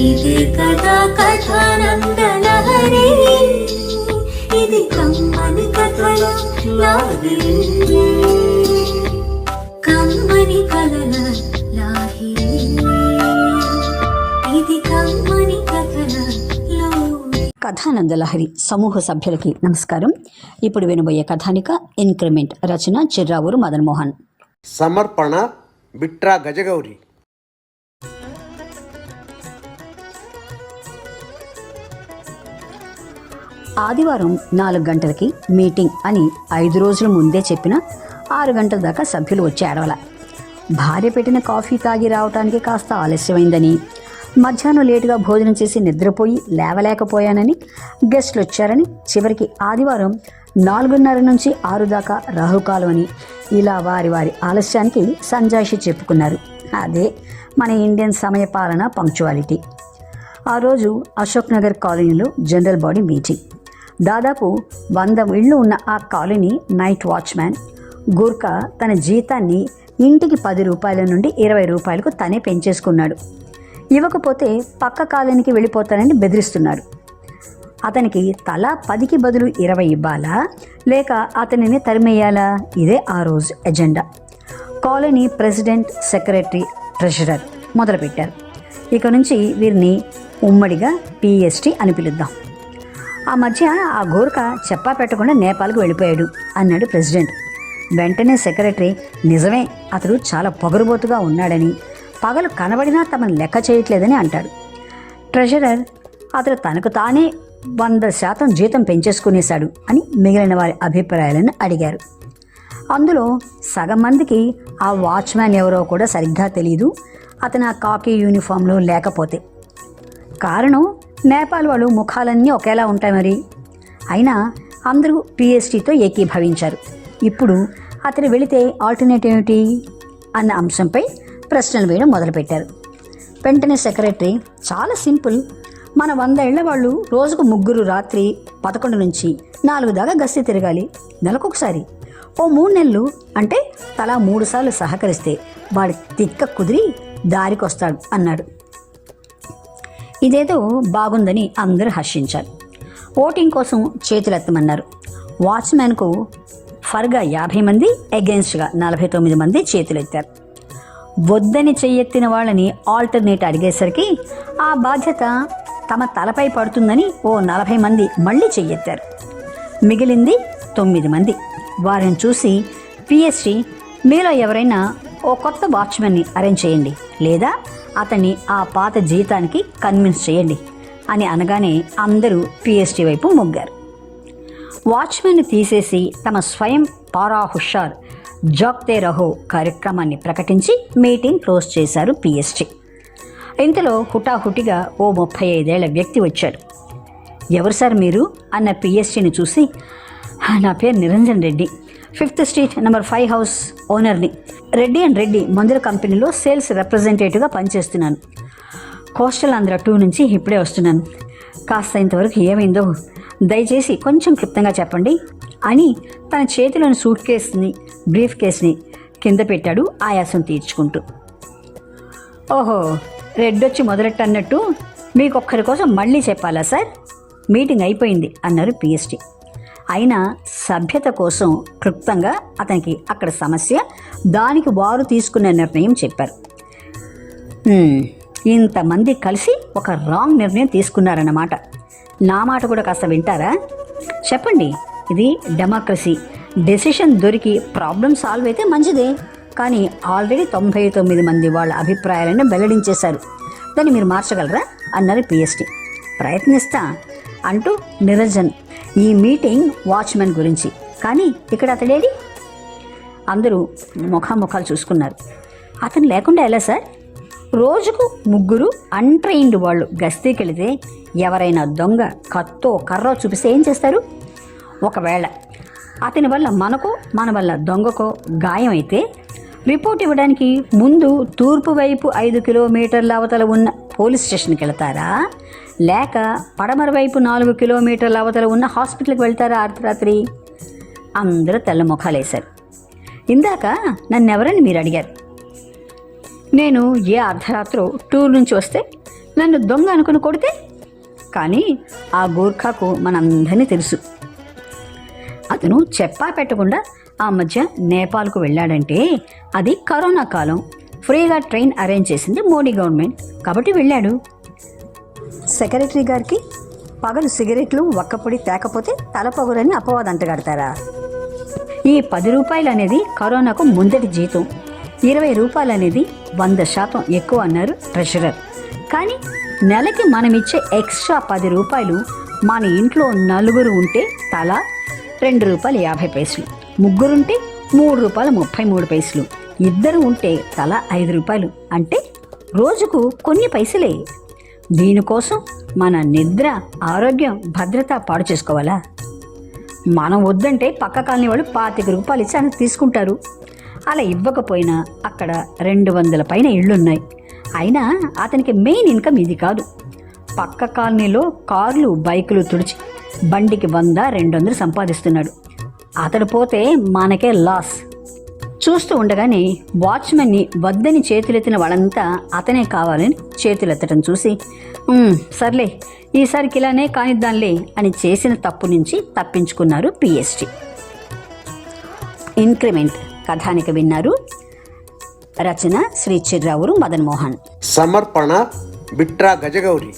ఇదే కదా కథానందలహరి, ఇది కమ్మని కథల లాహిరి, కమ్మని కథల లాహిరి, ఇది కమ్మని కథల లాహిరి. కథానందలహరి సమూహ సభ్యులకి నమస్కారం. ఇప్పుడు వినబోయే కథానిక ఇంక్రిమెంట్, రచన చిర్రావూరు మదన్ మోహన్. సమర్పణ బిట్రా గజగౌరి. ఆదివారం 4 గంటలకి మీటింగ్ అని 5 రోజుల ముందే చెప్పిన 6 గంటల దాకా సభ్యులు వచ్చి అడవల. భార్య పెట్టిన కాఫీ తాగి రావటానికి కాస్త ఆలస్యమైందని, మధ్యాహ్నం లేటుగా భోజనం చేసి నిద్రపోయి లేవలేకపోయానని గెస్టులు వచ్చారని, చివరికి ఆదివారం 4:30 నుంచి 6 దాకా రాహుకాలం అని, ఇలా వారి వారి ఆలస్యానికి సంజాయిషి చెప్పుకున్నారు. అదే మన ఇండియన్ సమయ పాలన పంక్చువాలిటీ. ఆ రోజు అశోక్ నగర్ కాలనీలో జనరల్ బాడీ మీటింగ్. దాదాపు 100 ఇళ్ళు ఉన్న ఆ కాలనీ నైట్ వాచ్మ్యాన్ గూర్ఖా తన జీతాన్ని ఇంటికి 10 రూపాయల నుండి 20 రూపాయలకు తనే పెంచేసుకున్నాడు. ఇవ్వకపోతే పక్క కాలనీకి వెళ్ళిపోతానని బెదిరిస్తున్నాడు. అతనికి తలా 10కి బదులు 20 ఇవ్వాలా, లేక అతనిని తరిమేయాలా? ఇదే ఆ రోజు agenda. Colony president, secretary, treasurer మొదలుపెట్టారు. ఇక నుంచి వీరిని ఉమ్మడిగా పిఎస్టీ అని పిలుద్దాం. ఆ మధ్య ఆ గోర్ఖా చెప్పా పెట్టకుండా నేపాల్కు వెళ్ళిపోయాడు అన్నాడు ప్రెసిడెంట్. వెంటనే సెక్రటరీ, నిజమే, అతడు చాలా పొగరుబోతుగా ఉన్నాడని, పగలు కనబడినా తమను లెక్క చేయట్లేదని అంటాడు. ట్రెజరర్, అతడు తనకు తానే 100% జీతం పెంచేసుకునేశాడు అని మిగిలిన వారి అభిప్రాయాలను అడిగారు. అందులో సగం మందికి ఆ వాచ్మ్యాన్ ఎవరో కూడా సరిగ్గా తెలియదు, అతను ఆ కాకీ యూనిఫామ్లో లేకపోతే. కారణం, నేపాల్ వాళ్ళు ముఖాలన్నీ ఒకేలా ఉంటాయి మరి. అయినా అందరూ పిఎస్టీతో ఏకీభవించారు. ఇప్పుడు అతను వెళితే ఆల్టర్నేటివ్ ఏమిటి అన్న అంశంపై ప్రశ్నలు వేయడం మొదలుపెట్టారు. వెంటనే సెక్రటరీ, చాలా సింపుల్, మన 100 ఏళ్ల వాళ్ళు రోజుకు 3 రాత్రి 11 నుంచి 4 దాకా గస్తీ తిరగాలి, నెలకొకసారి. ఓ 3 నెలలు అంటే తలా 3 సార్లు సహకరిస్తే వాడి తిక్క కుదిరి దారికొస్తాడు అన్నాడు. ఇదేదో బాగుందని అందరూ హర్షించారు. ఓటింగ్ కోసం చేతులెత్తమన్నారు. వాచ్మ్యాన్కు ఫర్గా 50 మంది, అగెన్స్ట్గా 49 మంది చేతులెత్తారు. వద్దని చెయ్యెత్తిన వాళ్ళని ఆల్టర్నేట్ అడిగేసరికి ఆ బాధ్యత తమ తలపై పడుతుందని ఓ 40 మంది మళ్ళీ చెయ్యెత్తారు. మిగిలింది 9 మంది. వారిని చూసి పిఎస్టీ, మీలో ఎవరైనా ఓ కొత్త వాచ్మెన్ని అరేంజ్ చేయండి, లేదా అతన్ని ఆ పాత జీతానికి కన్విన్స్ చేయండి అని అనగానే అందరూ పిఎస్టీ వైపు మొగ్గారు. వాచ్మెన్ని తీసేసి తమ స్వయం పారా హుషార్ జాగ్తే రహో కార్యక్రమాన్ని ప్రకటించి మీటింగ్ క్లోజ్ చేశారు పిఎస్టీ. ఇంతలో హుటాహుటిగా ఓ 35 ఏళ్ల వ్యక్తి వచ్చాడు. ఎవరు సార్ మీరు అన్న పిఎస్టీని చూసి, నా పేరు Niranjan Reddy, 5th street number 5 house ఓనర్ని. రెడ్డి అండ్ రెడ్డి మందుల కంపెనీలో సేల్స్ రిప్రజెంటేటివ్గా పనిచేస్తున్నాను. కోస్టల్ ఆంధ్ర 2 నుంచి ఇప్పుడే వస్తున్నాను. కాస్త ఇంతవరకు ఏమైందో దయచేసి కొంచెం క్లుప్తంగా చెప్పండి అని తన చేతిలోని సూట్ కేసుని, బ్రీఫ్ కేసుని కింద పెట్టాడు ఆయాసం తీర్చుకుంటూ. ఓహో, రెడ్డొచ్చి మొదలెట్టన్నట్టు మీకొక్కరి కోసం మళ్ళీ చెప్పాలా సార్? మీటింగ్ అయిపోయింది అన్నారు పిఎస్టీ. అయినా సభ్యత కోసం క్లుప్తంగా అతనికి అక్కడ సమస్య, దానికి వారు తీసుకున్న నిర్ణయం చెప్పారు. ఇంతమంది కలిసి ఒక రాంగ్ నిర్ణయం తీసుకున్నారన్నమాట. నా మాట కూడా కాస్త వింటారా? చెప్పండి, ఇది డెమోక్రసీ. డెసిషన్ దొరికి ప్రాబ్లం సాల్వ్ అయితే మంచిదే, కానీ ఆల్రెడీ 99 మంది వాళ్ళ అభిప్రాయాలను వెల్లడించేశారు. దాన్ని మీరు మార్చగలరా అన్నారు పిఎస్టీ. ప్రయత్నిస్తా అంటూ నిరంజన్, ఈ మీటింగ్ వాచ్మెన్ గురించి, కానీ ఇక్కడ అతడేది? అందరూ ముఖాముఖాలు చూసుకున్నారు. అతను లేకుండా ఎలా సార్? రోజుకు 3 అన్ట్రైన్డ్ వాళ్ళు గస్తీకి వెళితే ఎవరైనా దొంగ కత్తో కర్రో చూపిస్తే ఏం చేస్తారు? ఒకవేళ అతని వల్ల మనకో మన వల్ల దొంగకో గాయం అయితే రిపోర్ట్ ఇవ్వడానికి ముందు తూర్పు వైపు 5 కిలోమీటర్ల అవతల ఉన్న పోలీస్ స్టేషన్కి వెళతారా, లేక పడమర వైపు 4 కిలోమీటర్ల అవతల ఉన్న హాస్పిటల్కి వెళ్తారా అర్ధరాత్రి? అందరూ తెల్ల ముఖాలేశారు. ఇందాక నన్నెవరని మీరు అడిగారు. నేను ఏ అర్ధరాత్రో టూర్ నుంచి వస్తే నన్ను దొంగ అనుకుని కొడితే? కానీ ఆ గూర్ఖాకు మనందరినీ తెలుసు. అతను చెప్పా పెట్టకుండా ఆ మధ్య నేపాల్కు వెళ్ళాడంటే అది కరోనా కాలం, ఫ్రీగా ట్రైన్ అరేంజ్ చేసింది మోడీ గవర్నమెంట్ కాబట్టి వెళ్ళాడు. సెక్రటరీ గారికి పగలు సిగరెట్లు ఒక్కపొడి తేకపోతే తలపగురని అపవాదం అంటగడతారా? ఈ 10 రూపాయలు అనేది కరోనాకు ముందటి జీతం, 20 రూపాయలు అనేది 100% ఎక్కువ అన్నారు ట్రెషరర్. కానీ నెలకి మనమిచ్చే ఎక్స్ట్రా 10 రూపాయలు మన ఇంట్లో నలుగురు ఉంటే తలా ₹2.50, ముగ్గురుంటే ₹3.33, ఇద్దరు ఉంటే తలా ₹5, అంటే రోజుకు కొన్ని పైసలే. దీనికోసం మన నిద్ర, ఆరోగ్యం, భద్రత పాడు చేసుకోవాలా? మనం వద్దంటే పక్క కాలనీ వాళ్ళు ₹25 ఇచ్చి అని తీసుకుంటారు. అలా ఇవ్వకపోయినా అక్కడ 200 పైన ఇళ్లున్నాయి. అయినా అతనికి మెయిన్ ఇన్కమ్ ఇది కాదు. పక్క కాలనీలో కార్లు, బైకులు తుడిచి బండికి 100-200 సంపాదిస్తున్నాడు. అతడు పోతే మనకే లాస్. చూస్తూ ఉండగానే వాచ్మెన్ని వద్దని చేతులెత్తిన వాళ్ళంతా అతనే కావాలని చేతులెత్తడం చూసి సర్లే ఈసారికి ఇలానే కానిద్దాంలే అని చేసిన తప్పు నుంచి తప్పించుకున్నారు పిఎస్టి. ఇంక్రిమెంట్ కథానిక విన్నారు. రచన శ్రీ చిర్రావూరు మదన్ మోహన్. సమర్పణ బిట్రా గజగౌరి.